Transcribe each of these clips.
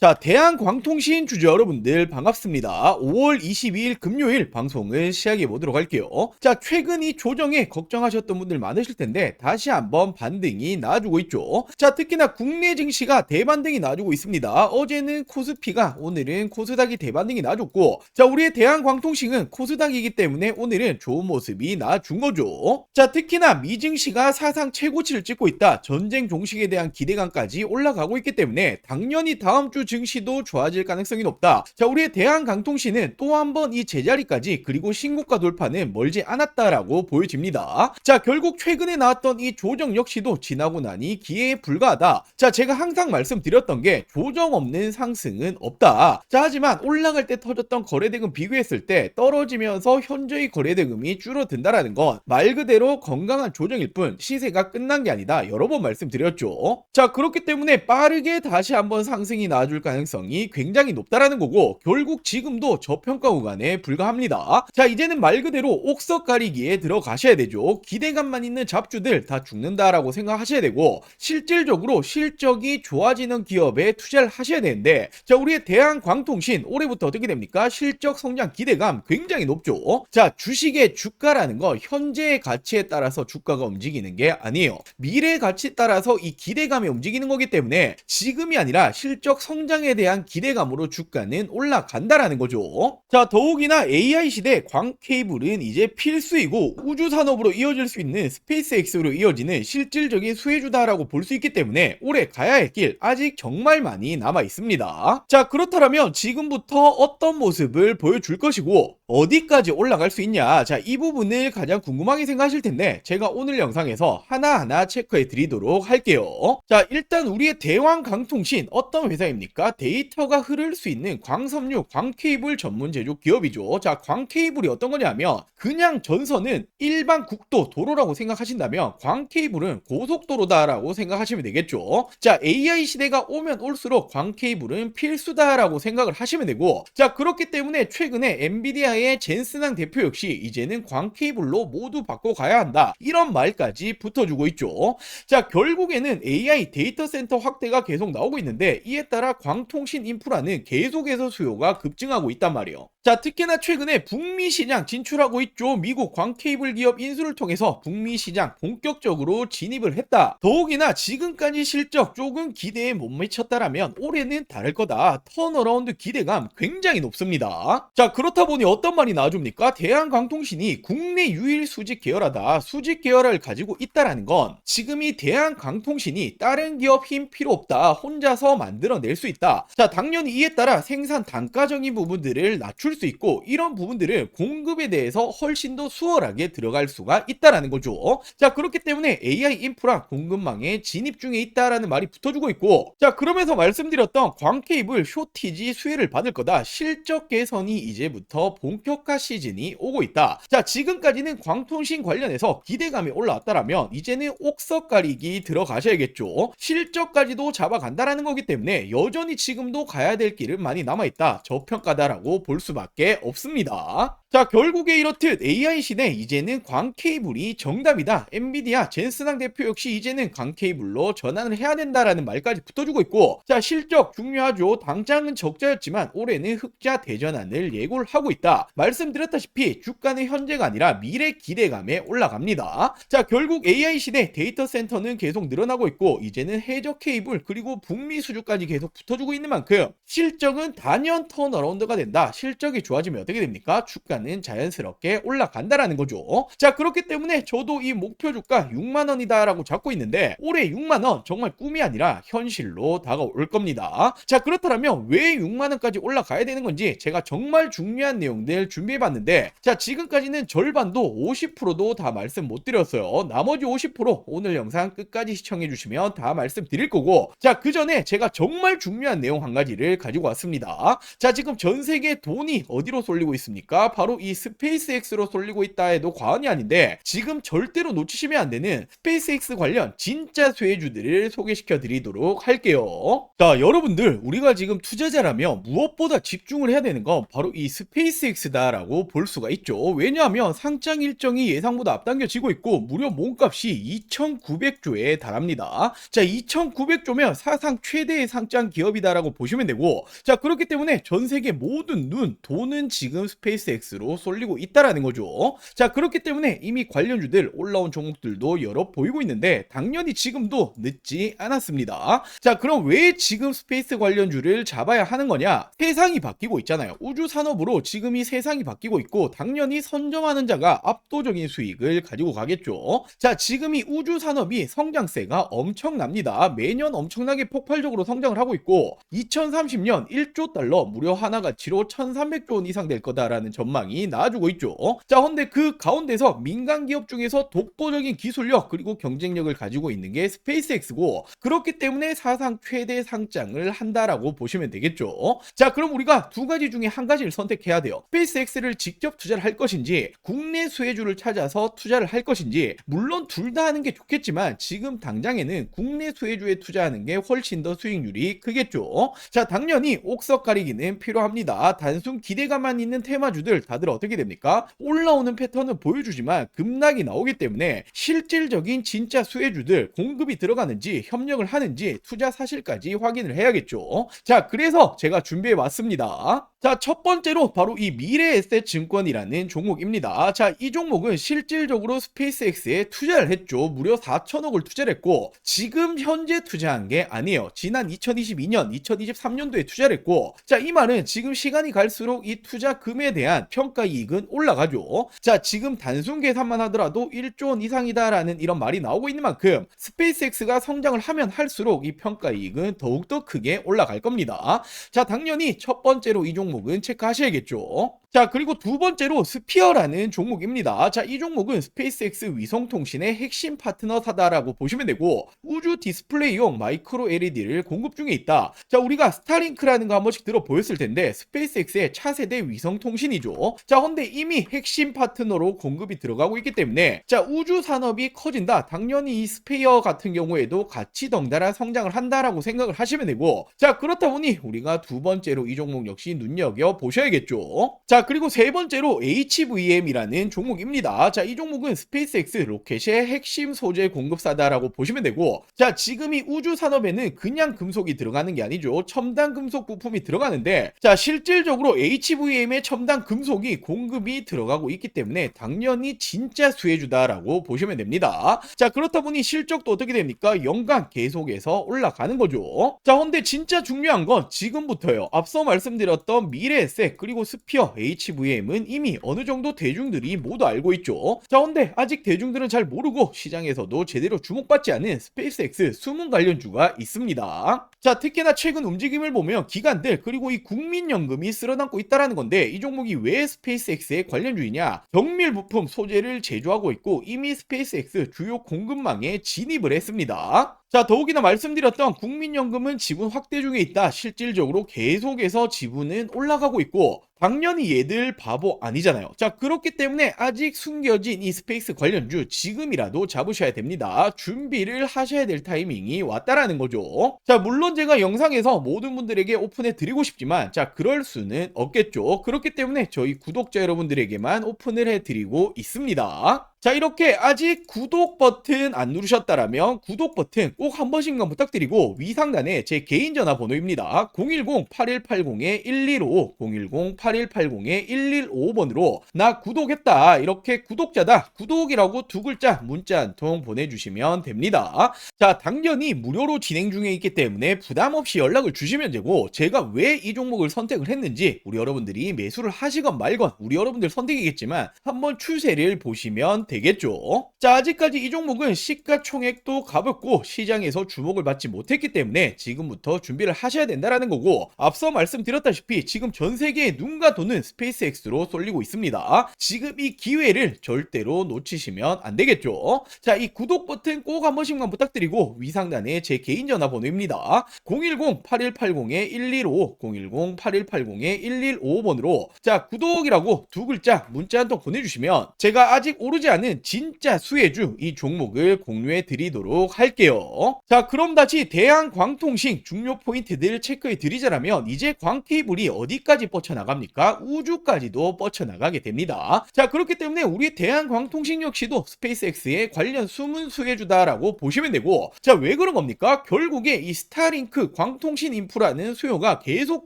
자, 대한광통신 주주 여러분들 반갑습니다. 5월 22일 금요일 방송을 시작해 보도록 할게요. 자, 최근 이 조정에 걱정하셨던 분들 많으실 텐데 다시 한번 반등이 나와주고 있죠. 자, 특히나 국내 증시가 대반등이 나와주고 있습니다. 어제는 코스피가, 오늘은 코스닥이 대반등이 나와줬고, 자, 우리의 대한광통신은 코스닥이기 때문에 오늘은 좋은 모습이 나와준 거죠. 자, 특히나 미 증시가 사상 최고치를 찍고 있다. 전쟁 종식에 대한 기대감까지 올라가고 있기 때문에 당연히 다음 주 증시도 좋아질 가능성이 높다. 자, 우리의 대한강통신은 또 한 번 이 제자리까지 그리고 신고가 돌파는 멀지 않았다라고 보여집니다. 자, 결국 최근에 나왔던 이 조정 역시도 지나고 나니 기회에 불과하다. 자, 제가 항상 말씀드렸던 게 조정 없는 상승은 없다. 자, 하지만 올라갈 때 터졌던 거래대금 비교했을 때 떨어지면서 현저히 거래대금이 줄어든다라는 건 말 그대로 건강한 조정일 뿐 시세가 끝난 게 아니다. 여러 번 말씀드렸죠. 자, 그렇기 때문에 빠르게 다시 한번 상승이 나와줄 가능성이 굉장히 높다라는 거고, 결국 지금도 저평가 구간에 불과합니다. 자, 이제는 말 그대로 옥석 가리기에 들어가셔야 되죠. 기대감만 있는 잡주들 다 죽는다라고 생각하셔야 되고, 실질적으로 실적이 좋아지는 기업에 투자를 하셔야 되는데, 자, 우리의 대한광통신 올해부터 어떻게 됩니까? 실적 성장 기대감 굉장히 높죠. 자, 주식의 주가라는 건 현재의 가치에 따라서 주가가 움직이는 게 아니에요. 미래의 가치에 따라서 이 기대감이 움직이는 거기 때문에 지금이 아니라 실적 성장에 대한 기대감으로 주가는 올라간다라는 거죠. 자, 더욱이나 AI 시대 광 케이블은 이제 필수이고 우주 산업으로 이어질 수 있는 스페이스X로 이어지는 실질적인 수혜주다라고 볼 수 있기 때문에 올해 가야 할 길 아직 정말 많이 남아 있습니다. 자, 그렇다면 지금부터 어떤 모습을 보여줄 것이고 어디까지 올라갈 수 있냐? 자, 이 부분을 가장 궁금하게 생각하실 텐데 제가 오늘 영상에서 하나하나 체크해 드리도록 할게요. 자, 일단 우리의 대왕강통신 어떤 회사입니까? 데이터가 흐를 수 있는 광섬유, 광케이블 전문 제조 기업이죠. 자, 광케이블이 어떤 거냐면 그냥 전선은 일반 국도, 도로라고 생각하신다면 광케이블은 고속도로다라고 생각하시면 되겠죠. 자, AI 시대가 오면 올수록 광케이블은 필수다라고 생각을 하시면 되고, 자, 그렇기 때문에 최근에 엔비디아의 젠슨항 대표 역시 이제는 광케이블로 모두 바꿔가야 한다, 이런 말까지 붙어주고 있죠. 자, 결국에는 AI 데이터 센터 확대가 계속 나오고 있는데 이에 따라 광통신 인프라는 계속해서 수요가 급증하고 있단 말이에요. 자, 특히나 최근에 북미 시장 진출하고 있죠. 미국 광케이블 기업 인수를 통해서 북미 시장 본격적으로 진입을 했다. 더욱이나 지금까지 실적 조금 기대에 못 미쳤다라면 올해는 다를 거다. 턴어라운드 기대감 굉장히 높습니다. 자, 그렇다 보니 어떤 말이 나와줍니까? 대한광통신이 국내 유일 수직 계열화다. 수직 계열화를 가지고 있다라는 건 지금 이 대한광통신이 다른 기업 힘 필요 없다. 혼자서 만들어낼 수 있다. 자, 당연히 이에 따라 생산 단가적인 부분들을 낮출 수 있고, 이런 부분들은 공급에 대해서 훨씬 더 수월하게 들어갈 수가 있다라는 거죠. 자, 그렇기 때문에 AI 인프라 공급망에 진입 중에 있다라는 말이 붙어주고 있고, 자, 그러면서 말씀드렸던 광케이블 쇼티지 수혜를 받을 거다. 실적 개선이 이제부터 본격화 시즌이 오고 있다. 자, 지금까지는 광통신 관련해서 기대감이 올라왔다라면 이제는 옥석 가리기 들어가셔야겠죠. 실적까지도 잡아간다라는 거기 때문에 여전히 지금도 가야 될 길은 많이 남아있다. 저평가다라고 볼 수밖에 없습니다. 자, 결국에 이렇듯 AI 시대 이제는 광케이블이 정답이다. 엔비디아 젠슨항 대표 역시 이제는 광케이블로 전환을 해야 된다라는 말까지 붙어주고 있고, 자, 실적 중요하죠. 당장은 적자였지만 올해는 흑자 대전환을 예고를 하고 있다. 말씀드렸다시피 주가는 현재가 아니라 미래 기대감에 올라갑니다. 자, 결국 AI 시대 데이터 센터는 계속 늘어나고 있고 이제는 해저 케이블 그리고 북미 수주까지 계속 붙어주고 있는 만큼 실적은 단연 턴어라운드가 된다. 실적이 좋아지면 어떻게 됩니까? 주가는 자연스럽게 올라간다라는 거죠. 자, 그렇기 때문에 저도 이 목표 주가 6만원이다 라고 잡고 있는데 올해 6만원 정말 꿈이 아니라 현실로 다가올 겁니다. 자, 그렇다면 왜 6만원까지 올라가야 되는 건지 제가 정말 중요한 내용들 준비해봤는데, 자, 지금까지는 절반도 50%도 다 말씀 못 드렸어요. 나머지 50% 오늘 영상 끝까지 시청해주시면 다 말씀드릴 거고, 자, 그 전에 제가 정말 중요한 내용 한 가지를 가지고 왔습니다. 자, 지금 전 세계 돈이 어디로 쏠리고 있습니까? 바로 바로 이 스페이스X로 쏠리고 있다 해도 과언이 아닌데, 지금 절대로 놓치시면 안 되는 스페이스X 관련 진짜 수혜주들을 소개시켜 드리도록 할게요. 자, 여러분들, 우리가 지금 투자자라면 무엇보다 집중을 해야 되는 건 바로 이 스페이스X다라고 볼 수가 있죠. 왜냐하면 상장 일정이 예상보다 앞당겨지고 있고 무려 몸값이 2,900조에 달합니다. 자, 2,900조면 사상 최대의 상장 기업이다라고 보시면 되고, 자, 그렇기 때문에 전 세계 모든 돈은 지금 스페이스X로 쏠리고 있다라는 거죠. 자, 그렇기 때문에 이미 관련주들 올라온 종목들도 여러 보이고 있는데 당연히 지금도 늦지 않았습니다. 자, 그럼 왜 지금 스페이스 관련주를 잡아야 하는 거냐? 세상이 바뀌고 있잖아요. 우주 산업으로 지금 이 세상이 바뀌고 있고 당연히 선점하는 자가 압도적인 수익을 가지고 가겠죠. 자, 지금 이 우주 산업이 성장세가 엄청납니다. 매년 엄청나게 폭발적으로 성장을 하고 있고 2030년 1조 달러, 무려 하나 가치로 1,300조 원 이상 될 거다라는 전망이 나와주고 있죠. 자, 근데 그 가운데서 민간 기업 중에서 독보적인 기술력 그리고 경쟁력을 가지고 있는 게 스페이스X고, 그렇기 때문에 사상 최대 상장을 한다라고 보시면 되겠죠. 자, 그럼 우리가 두 가지 중에 한 가지를 선택해야 돼요. 스페이스X를 직접 투자를 할 것인지 국내 수혜주를 찾아서 투자를 할 것인지. 물론 둘 다 하는 게 좋겠지만 지금 당장에는 국내 수혜주에 투자하는 게 훨씬 더 수익률이 크겠죠. 자, 당연히 옥석 가리기는 필요합니다. 단순 기대감만 있는 테마주들 다들 어떻게 됩니까? 올라오는 패턴은 보여주지만 급락이 나오기 때문에 실질적인 진짜 수혜주들 공급이 들어가는지 협력을 하는지 투자 사실까지 확인을 해야겠죠. 자, 그래서 제가 준비해 왔습니다. 자, 첫 번째로 바로 이 미래에셋 증권이라는 종목입니다. 자, 이 종목은 실질적으로 스페이스X에 투자를 했죠. 무려 4천억을 투자를 했고 지금 현재 투자한 게 아니에요. 지난 2022년, 2023년도에 투자를 했고, 자, 이 말은 지금 시간이 갈수록 이 투자금에 대한 평가 이익은 올라가죠. 자, 지금 단순 계산만 하더라도 1조 원 이상이다라는 이런 말이 나오고 있는 만큼 스페이스X가 성장을 하면 할수록 이 평가 이익은 더욱더 크게 올라갈 겁니다. 자, 당연히 첫 번째로 이 종목은 체크하셔야겠죠. 자, 그리고 두 번째로 스피어라는 종목입니다. 자, 이 종목은 스페이스X 위성통신의 핵심 파트너사다라고 보시면 되고 우주 디스플레이용 마이크로 LED를 공급 중에 있다. 자, 우리가 스타링크라는 거 한 번씩 들어 보였을 텐데 스페이스X의 차세대 위성통신이죠. 자, 근데 이미 핵심 파트너로 공급이 들어가고 있기 때문에 자, 우주 산업이 커진다. 당연히 이 스페어 같은 경우에도 같이 덩달아 성장을 한다라고 생각을 하시면 되고, 자, 그렇다 보니 우리가 두 번째로 이 종목 역시 눈여겨 보셔야겠죠. 자, 그리고 세 번째로 HVM이라는 종목입니다. 자, 이 종목은 스페이스X 로켓의 핵심 소재 공급사다라고 보시면 되고, 자, 지금 이 우주 산업에는 그냥 금속이 들어가는 게 아니죠. 첨단 금속 부품이 들어가는데, 자, 실질적으로 HVM의 첨단 금속이 공급이 들어가고 있기 때문에 당연히 진짜 수혜주다라고 보시면 됩니다. 자, 그렇다 보니 실적도 어떻게 됩니까? 연간 계속해서 올라가는 거죠. 자, 근데 진짜 중요한 건 지금부터예요. 앞서 말씀드렸던 미래에셋 그리고 스피어 HVM은 이미 어느 정도 대중들이 모두 알고 있죠. 자, 근데 아직 대중들은 잘 모르고 시장에서도 제대로 주목받지 않은 스페이스X 숨은 관련주가 있습니다. 자, 특히나 최근 움직임을 보면 기관들 그리고 이 국민연금이 쓸어담고 있다라는 건데, 이 종목이 왜 스페이스X의 관련주이냐? 정밀 부품 소재를 제조하고 있고 이미 스페이스X 주요 공급망에 진입을 했습니다. 자, 더욱이나 말씀드렸던 국민연금은 지분 확대 중에 있다. 실질적으로 계속해서 지분은 올라가고 있고 당연히 얘들 바보 아니잖아요. 자, 그렇기 때문에 아직 숨겨진 이 스페이스 관련주 지금이라도 잡으셔야 됩니다. 준비를 하셔야 될 타이밍이 왔다라는 거죠. 자, 물론 제가 영상에서 모든 분들에게 오픈해 드리고 싶지만 자, 그럴 수는 없겠죠. 그렇기 때문에 저희 구독자 여러분들에게만 오픈을 해 드리고 있습니다. 자, 이렇게 아직 구독 버튼 안 누르셨다라면 구독 버튼 꼭 한 번씩만 부탁드리고 위상단에 제 개인 전화번호입니다. 010-8180-1155 010-8180-1155번으로 나 구독했다, 이렇게 구독자다, 구독이라고 두 글자 문자 한 통 보내주시면 됩니다. 자, 당연히 무료로 진행 중에 있기 때문에 부담 없이 연락을 주시면 되고, 제가 왜 이 종목을 선택을 했는지 우리 여러분들이 매수를 하시건 말건 우리 여러분들 선택이겠지만 한번 추세를 보시면 되겠죠. 자, 아직까지 이 종목은 시가총액도 가볍고 시장에서 주목을 받지 못했기 때문에 지금부터 준비를 하셔야 된다라는 거고, 앞서 말씀드렸다시피 지금 전 세계에 눈과 돈은 스페이스X로 쏠리고 있습니다. 지금 이 기회를 절대로 놓치시면 안 되겠죠. 자, 이 구독 버튼 꼭 한 번씩만 부탁드리고, 위상단에 제 개인 전화번호입니다. 010-8180-115, 010-8180-1155번으로 자, 구독이라고 두 글자 문자 한 통 보내주시면 제가 아직 오르지 않은 진짜 수혜주 이 종목을 공유해 드리도록 할게요. 자, 그럼 다시 대한광통신 중요 포인트들 체크해 드리자라면, 이제 광케이블이 어디까지 뻗쳐나갑니까? 우주까지도 뻗쳐나가게 됩니다. 자, 그렇기 때문에 우리 대한광통신 역시도 스페이스X의 관련 숨은 수혜주다라고 보시면 되고, 자, 왜 그런 겁니까? 결국에 이 스타링크 광통신 인프라는 수요가 계속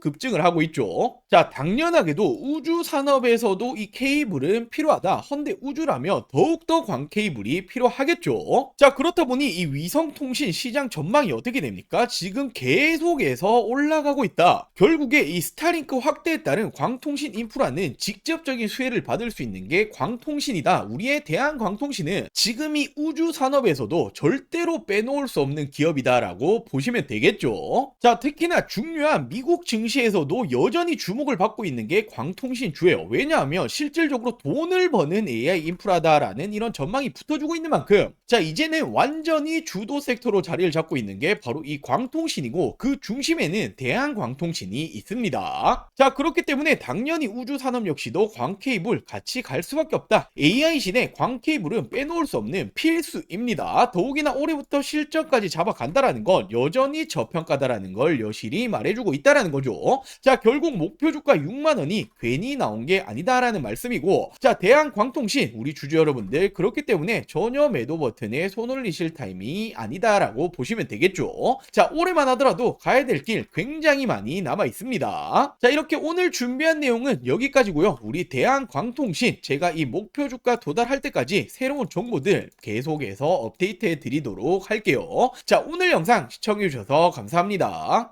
급증을 하고 있죠. 자, 당연하게도 우주 산업에서도 이 케이블은 필요하다. 헌데 우주라면 더욱더 광케이블이 필요하겠죠. 자, 그렇다 보니 이 위성통신 시장 전망이 어떻게 됩니까? 지금 계속해서 올라가고 있다. 결국에 이 스타링크 확대에 따른 광통신 인프라는 직접적인 수혜를 받을 수 있는 게 광통신이다. 우리의 대한광통신은 지금 이 우주 산업에서도 절대로 빼놓을 수 없는 기업이다라고 보시면 되겠죠. 자, 특히나 중요한 미국 증시에서도 여전히 주목을 받고 있는 게 광통신 주예요. 왜냐하면 실질적으로 돈을 버는 AI 인프라다라는 이런 전망이 붙어주고 있는 만큼, 자, 이제는 완전히 주도 섹터로 자리를 잡고 있는 게 바로 이 광통신이고, 그 중심에는 대한광통신이 있습니다. 자, 그렇기 때문에 당연히 우주 산업 역시도 광케이블 같이 갈 수밖에 없다. AI 시대 광케이블은 빼놓을 수 없는 필수입니다. 더욱이나 올해부터 실적까지 잡아간다라는 건 여전히 저평가다라는 걸 여실히 말해주고 있다라는 거죠. 자, 결국 목표 주가 6만 원이 괜히 나온 게 아니다라는 말씀이고, 자, 대한광통신 우리 주주 여러분들, 그렇기 때문에 전혀 매도 버튼에 손 올리실 타임이 아니다라고 보시면 되겠죠. 자, 올해만 하더라도 가야 될 길 굉장히 많이 남아 있습니다. 자, 이렇게 오늘 준비한 내용은 여기까지고요. 우리 대한광통신 제가 이 목표 주가 도달할 때까지 새로운 정보들 계속해서 업데이트해 드리도록 할게요. 자, 오늘 영상 시청해 주셔서 감사합니다.